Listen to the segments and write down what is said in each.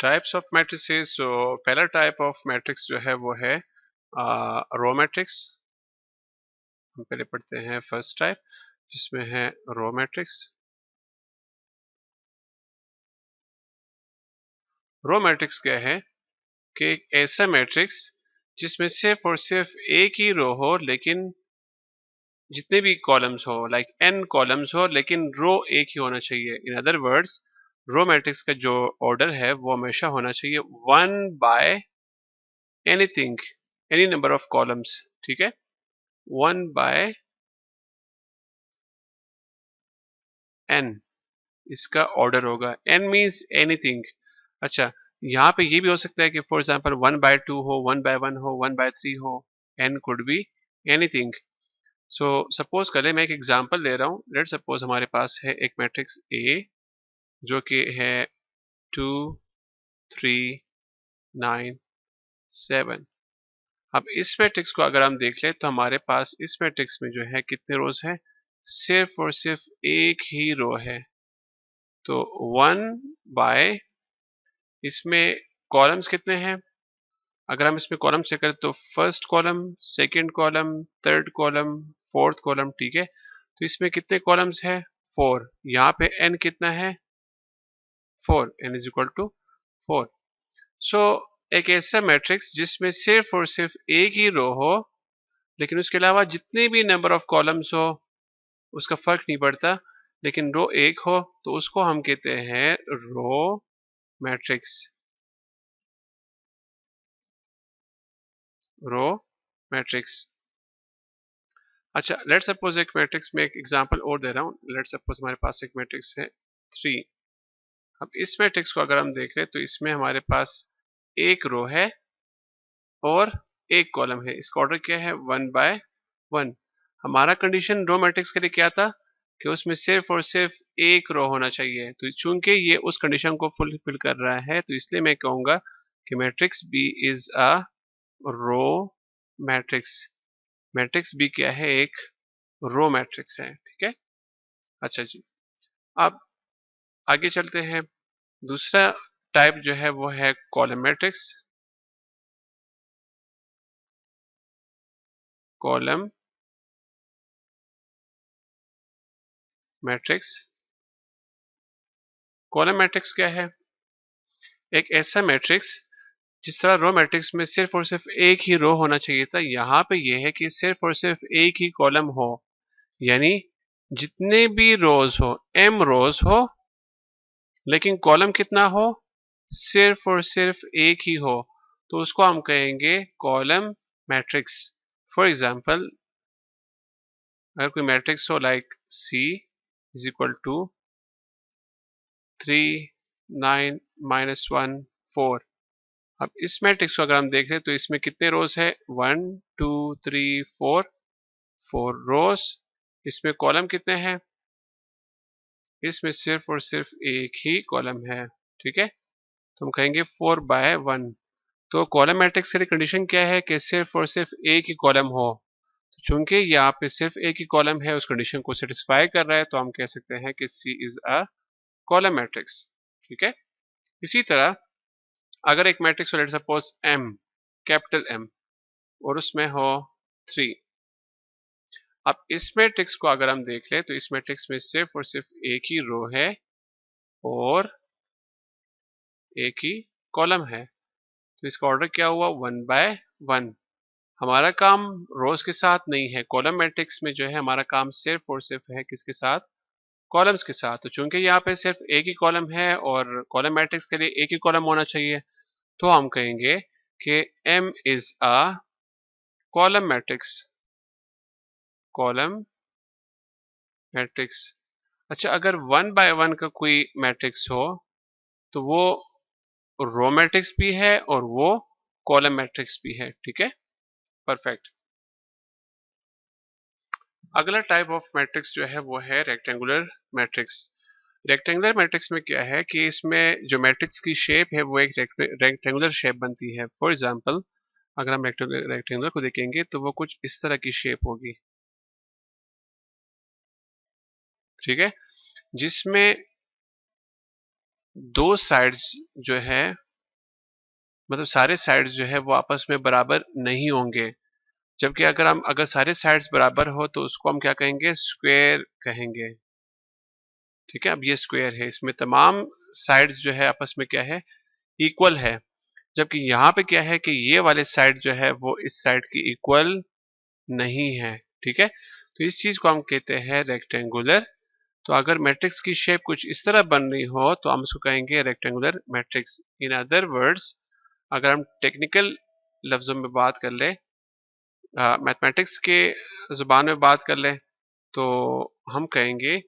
Types of matrices. सो पहला type of matrix जो है वो है रो मैट्रिक्स। हम पहले पढ़ते हैं फर्स्ट टाइप जिसमें है रो मैट्रिक्स। रो मैट्रिक्स क्या है कि एक ऐसा मैट्रिक्स जिसमें सिर्फ और सिर्फ एक ही रो हो लेकिन जितने भी कॉलम्स हो लाइक n कॉलम्स हो लेकिन रो एक ही होना चाहिए। In other words row matrix का जो ऑर्डर है वो हमेशा होना चाहिए 1 by anything any number of columns. ठीक है, 1 बाय n इसका ऑर्डर होगा। n means anything. अच्छा, यहाँ पे ये भी हो सकता है कि फॉर एग्जाम्पल 1 बाय 2 हो, 1 बाय 1 हो, 1 बाय 3 हो। n could be anything. So suppose करें, मैं एक एग्जांपल ले रहा हूँ। लेट सपोज हमारे पास है एक मैट्रिक्स A जो कि है 2 3 9 7। अब इस मैट्रिक्स को अगर हम देख लें तो हमारे पास इस मैट्रिक्स में जो है कितने रोज है, सिर्फ और सिर्फ एक ही रो है। तो 1 बाय इसमें कॉलम्स कितने हैं, अगर हम इसमें कॉलम चेक करें तो first column, second column, third column, fourth column. ठीक है, तो इसमें कितने कॉलम्स है, 4। यहाँ पे n कितना है, 4। n is equal to 4। So एक ऐसा मैट्रिक्स जिसमें सिर्फ और सिर्फ एक ही रो हो लेकिन उसके अलावा जितने भी नंबर ऑफ कॉलम्स हो उसका फर्क नहीं पड़ता, लेकिन रो एक हो तो उसको हम कहते हैं रो मैट्रिक्स। Row matrix. अच्छा, लेट सपोज एक मैट्रिक्स में एक एग्जांपल और दे रहा हूँ। लेट सपोज हमारे पास एक मैट्रिक्स है 3। अब इस मैट्रिक्स को अगर हम देख रहे तो इसमें हमारे पास एक रो है और एक कॉलम है। इसका ऑर्डर क्या है, 1 बाय 1। हमारा कंडीशन रो मैट्रिक्स के लिए क्या था कि उसमें सिर्फ और सिर्फ एक रो होना चाहिए। तो चूंकि ये उस कंडीशन को फुलफिल कर रहा है तो इसलिए मैं कहूंगा कि matrix B is a row matrix. Matrix B क्या है, एक रो मैट्रिक्स है। ठीक है, अच्छा जी। अब आगे चलते हैं। दूसरा टाइप जो है वो है column matrix. Column matrix. Column matrix क्या है, एक ऐसा मैट्रिक्स जिस तरह रो मैट्रिक्स में सिर्फ और सिर्फ एक ही रो होना चाहिए था, यहाँ पे ये है कि सिर्फ और सिर्फ एक ही कॉलम हो। यानी जितने भी रोज हो, m रोज हो लेकिन कॉलम कितना हो, सिर्फ और सिर्फ एक ही हो, तो उसको हम कहेंगे कॉलम मैट्रिक्स। फॉर एग्जाम्पल, अगर कोई मैट्रिक्स हो like C is equal to 3 9 -1 4। अब इस मैट्रिक्स को अगर हम देख रहे तो इसमें कितने रोज है, 1 2 3 4, 4 रोज। इसमें कॉलम कितने हैं, इसमें सिर्फ और सिर्फ एक ही कॉलम है। ठीक है, तो हम कहेंगे 4 बाय 1। तो कॉलम मैट्रिक्स के लिए कंडीशन क्या है कि सिर्फ और सिर्फ एक ही कॉलम हो। तो चूंकि यहाँ पे सिर्फ एक ही कॉलम है, उस कंडीशन को सेटिस्फाई कर रहा है, तो हम कह सकते हैं कि C is a column matrix. ठीक है, इसी तरह अगर एक मैट्रिक्स हो, let suppose M, capital M, और उसमें हो 3। अब इस मैट्रिक्स को अगर हम देख लें तो इस मैट्रिक्स में सिर्फ और सिर्फ एक ही रो है और एक ही कॉलम है। तो इसका ऑर्डर क्या हुआ, 1 बाय 1। हमारा काम रोज के साथ नहीं है, कॉलम मैट्रिक्स में जो है हमारा काम सिर्फ और सिर्फ है किसके साथ, कॉलम्स के साथ। तो चूंकि यहाँ पे सिर्फ एक ही कॉलम है और कॉलम मैट्रिक्स के लिए एक ही कॉलम होना चाहिए, तो हम कहेंगे कि M is a column matrix. Column matrix. अच्छा, अगर 1 बाय 1 का कोई मैट्रिक्स हो तो वो रो मैट्रिक्स भी है और वो कॉलम मैट्रिक्स भी है। ठीक है, परफेक्ट। अगला टाइप ऑफ मैट्रिक्स जो है वो है रेक्टेंगुलर मैट्रिक्स। रेक्टेंगुलर मैट्रिक्स में क्या है कि इसमें जो मैट्रिक्स की शेप है वो एक रेक्टेंगुलर शेप बनती है। फॉर एग्जांपल, अगर हम रेक्टेंगुलर को देखेंगे तो वो कुछ इस तरह की शेप होगी। ठीक है, जिसमें दो साइड्स जो है मतलब सारे साइड्स जो है वो आपस में बराबर नहीं होंगे। जबकि अगर सारे साइड्स बराबर हो तो उसको हम क्या कहेंगे, स्क्वायर कहेंगे। ठीक है, अब ये स्क्वायर है, इसमें तमाम साइड्स जो है आपस में क्या है, इक्वल है। जबकि यहाँ पे क्या है कि ये वाले साइड जो है वो इस साइड की इक्वल नहीं है। ठीक है, तो इस चीज को हम कहते हैं रेक्टेंगुलर। तो अगर मैट्रिक्स की शेप कुछ इस तरह बन रही हो तो हम उसको कहेंगे रेक्टेंगुलर मैट्रिक्स। इन अदर वर्ड्स, अगर हम टेक्निकल लफ्जों में बात कर ले, मैथमेटिक्स के जुबान में बात कर ले, तो हम कहेंगे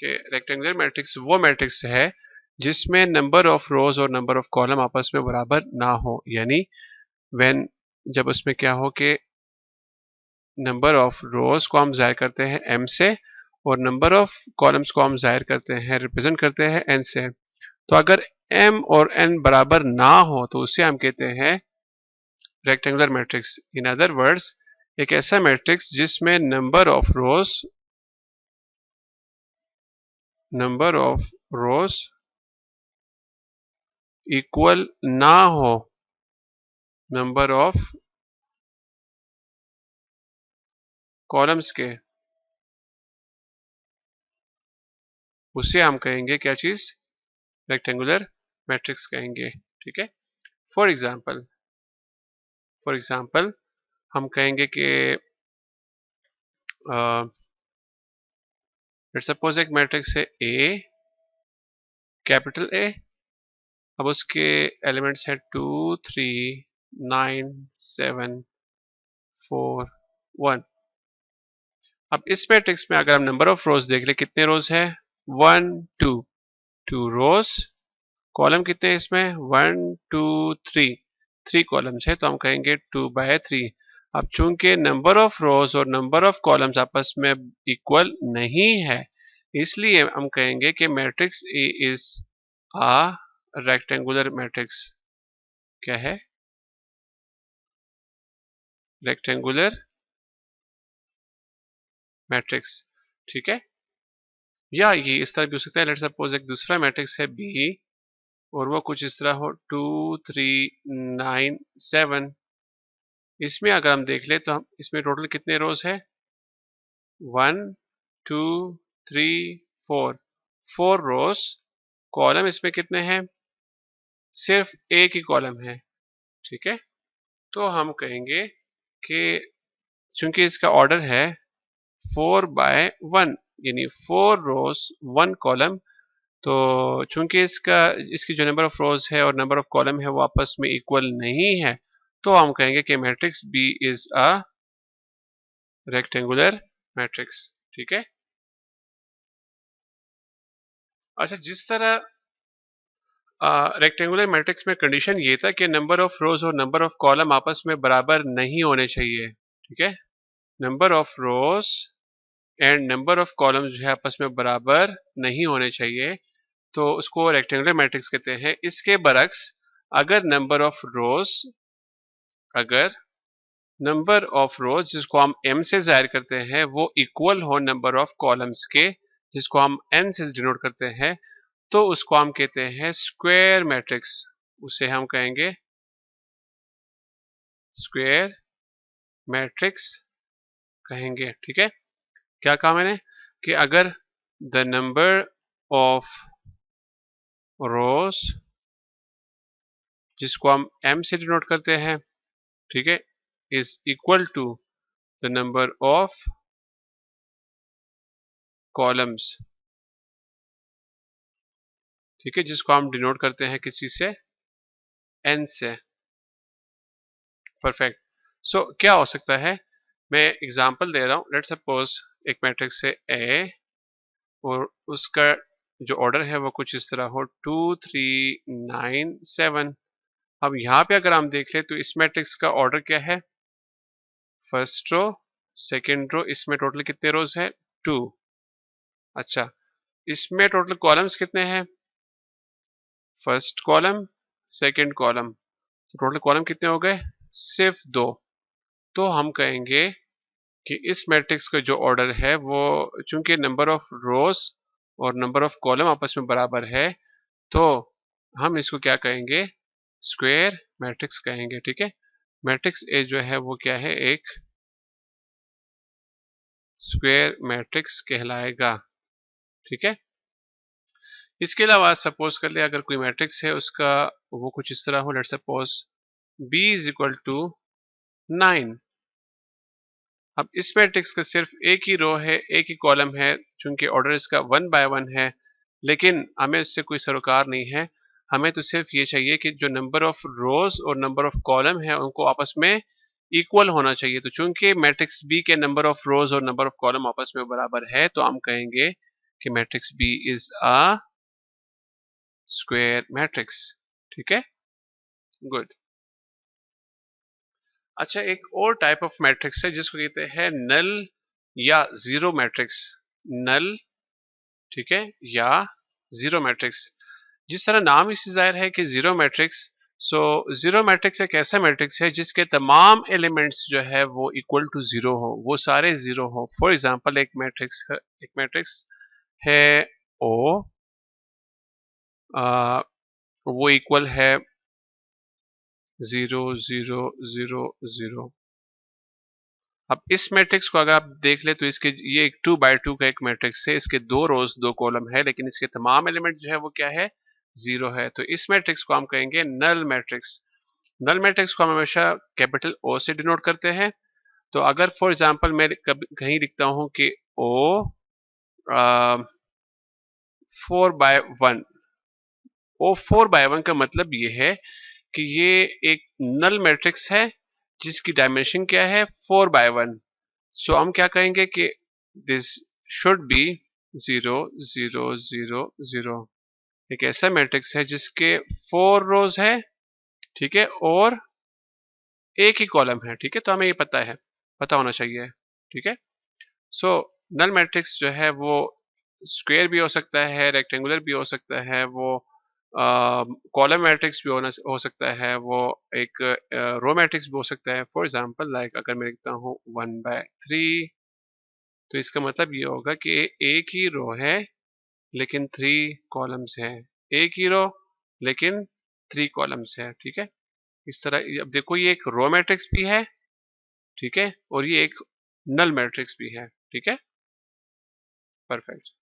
कि रेक्टेंगुलर मैट्रिक्स वो मैट्रिक्स है जिसमें नंबर ऑफ रोज और नंबर ऑफ कॉलम आपस में बराबर ना हो। यानी व्हेन, जब उसमें क्या हो कि नंबर ऑफ रोज को हम जाहिर करते हैं m से और नंबर ऑफ कॉलम्स को हम जाहिर करते हैं, रिप्रेजेंट करते हैं n से। तो अगर m और n बराबर ना हो तो उसे हम कहते हैं रेक्टेंगुलर मैट्रिक्स। इन अदर वर्ड्स, एक ऐसा मैट्रिक्स जिसमें नंबर ऑफ रोज इक्वल ना हो नंबर ऑफ कॉलम्स के, उसे हम कहेंगे क्या चीज, रेक्टेंगुलर मैट्रिक्स कहेंगे। ठीक है, फॉर एग्जाम्पल हम कहेंगे कि लेट्स सपोज एक मैट्रिक्स है ए, कैपिटल ए। अब उसके एलिमेंट्स हैं 2 3 9 7 4 1। अब इस मैट्रिक्स में अगर हम नंबर ऑफ रोज देख ले, कितने रोज है, 1 2 2 रोज। कॉलम कितने हैं इसमें, 1 2 3 3 कॉलम्स है, तो हम कहेंगे 2/3। अब चूंकि नंबर ऑफ रोज और नंबर ऑफ कॉलम्स आपस में इक्वल नहीं है, इसलिए हम कहेंगे कि matrix A is a rectangular matrix. क्या है, रेक्टेंगुलर मैट्रिक्स। ठीक है, या ये इस तरह भी हो सकता है। लेट्स सपोज एक दूसरा मैट्रिक्स है बी और वो कुछ इस तरह हो 2 3 9 7। इसमें अगर हम देख ले तो हम इसमें टोटल कितने रोज है, 1 2 3 4 4 रोज। कॉलम इसमें कितने हैं, सिर्फ एक ही कॉलम है। ठीक है, तो हम कहेंगे कि चूंकि इसका ऑर्डर है 4/1, यानी 4 रोज 1 कॉलम, तो चूंकि इसकी जो नंबर ऑफ रोज है और नंबर ऑफ कॉलम है वो आपस में इक्वल नहीं है, तो हम कहेंगे कि matrix B is a rectangular matrix. ठीक है, अच्छा, जिस तरह रेक्टेंगुलर मैट्रिक्स में कंडीशन ये था कि नंबर ऑफ रोज और नंबर ऑफ कॉलम आपस में बराबर नहीं होने चाहिए। ठीक है, number of rose and number of column जो है आपस में बराबर नहीं होने चाहिए, तो उसको रेक्टेंगुलर मैट्रिक्स कहते हैं। इसके बरक्स, अगर नंबर ऑफ रोज जिसको हम m से जाहिर करते हैं वो इक्वल हो नंबर ऑफ कॉलम्स के जिसको हम n से डिनोट करते हैं, तो उसको हम कहते हैं स्क्वायर मैट्रिक्स। उसे हम कहेंगे स्क्वायर मैट्रिक्स कहेंगे। ठीक है, क्या कहा मैंने कि अगर द नंबर ऑफ रोज जिसको हम m से डिनोट करते हैं, ठीक है, is equal to the number of columns, ठीक है, जिसको हम डिनोट करते हैं किसी से, n से। परफेक्ट। सो क्या हो सकता है, मैं एग्जांपल दे रहा हूं। लेट्स सपोज एक मैट्रिक्स है ए और उसका जो ऑर्डर है वो कुछ इस तरह हो 2 3 9 7। अब यहाँ पे अगर हम देख ले तो इस मैट्रिक्स का ऑर्डर क्या है, फर्स्ट रो सेकेंड रो। इसमें टोटल कितने रोज है, 2। अच्छा, इसमें टोटल कॉलम्स कितने हैं, first column second column. Total column कितने हो गए, सिर्फ 2। तो हम कहेंगे कि इस मैट्रिक्स का जो ऑर्डर है वो, चूंकि नंबर ऑफ रोज और नंबर ऑफ कॉलम आपस में बराबर है, तो हम इसको क्या कहेंगे, स्क्वायर मैट्रिक्स कहेंगे, ठीक है। मैट्रिक्स ए जो है वो क्या है, एक स्क्वायर मैट्रिक्स कहलाएगा, ठीक है। इसके अलावा सपोज कर ले अगर कोई मैट्रिक्स है उसका वो कुछ इस तरह हो, let's suppose b is equal to 9। अब इस मैट्रिक्स का सिर्फ एक ही रो है, एक ही कॉलम है, चूंकि ऑर्डर इसका 1 बाय 1 है, लेकिन हमें इससे कोई सरोकार नहीं है। हमें तो सिर्फ ये चाहिए कि जो नंबर ऑफ रोज और नंबर ऑफ कॉलम है उनको आपस में इक्वल होना चाहिए। तो चूंकि मैट्रिक्स बी के नंबर ऑफ रोज और नंबर ऑफ कॉलम आपस में बराबर है, तो हम कहेंगे कि matrix B is a square matrix, ठीक है। गुड। अच्छा, एक और टाइप ऑफ मैट्रिक्स है जिसको कहते हैं नल या जीरो मैट्रिक्स। नल, ठीक है, या जीरो मैट्रिक्स। जिस तरह नाम इससे जाहिर है कि zero matrix, so zero matrix एक ऐसा मैट्रिक्स है जिसके तमाम एलिमेंट्स जो है वो इक्वल टू जीरो हो, वो सारे जीरो हो। फॉर एग्जांपल एक मैट्रिक्स है ओ, वो इक्वल है 0 0 0 0। अब इस मैट्रिक्स को अगर आप देख ले तो इसके ये एक 2 बाय 2 का एक मैट्रिक्स है, इसके दो रोज दो कॉलम है, लेकिन इसके तमाम एलिमेंट जो है वो क्या है, जीरो है। तो इस मैट्रिक्स को हम कहेंगे नल मैट्रिक्स। नल मैट्रिक्स को हम हमेशा कैपिटल ओ से डिनोट करते हैं। तो अगर फॉर एग्जांपल मैं कहीं लिखता हूं कि ओ 4/1, ओ 4/1 का मतलब ये है कि ये एक नल मैट्रिक्स है जिसकी डायमेंशन क्या है, 4/1। सो हम क्या कहेंगे कि दिस शुड बी 0 0 0 0। एक ऐसा मैट्रिक्स है जिसके 4 रोज है, ठीक है, और एक ही कॉलम है, ठीक है। तो हमें ये पता होना चाहिए, ठीक है। सो नल मैट्रिक्स जो है वो स्क्वायर भी हो सकता है, रेक्टेंगुलर भी हो सकता है, वो कॉलम मैट्रिक्स भी हो सकता है, वो एक रो मैट्रिक्स भी हो सकता है। फॉर एग्जांपल लाइक अगर मैं लिखता हूँ 1/3, तो इसका मतलब ये होगा कि एक ही रो है लेकिन 3 कॉलम्स है, एक ही रो लेकिन 3 कॉलम्स है, ठीक है। इस तरह अब देखो ये एक रो मैट्रिक्स भी है, ठीक है, और ये एक नल मैट्रिक्स भी है, ठीक है। परफेक्ट।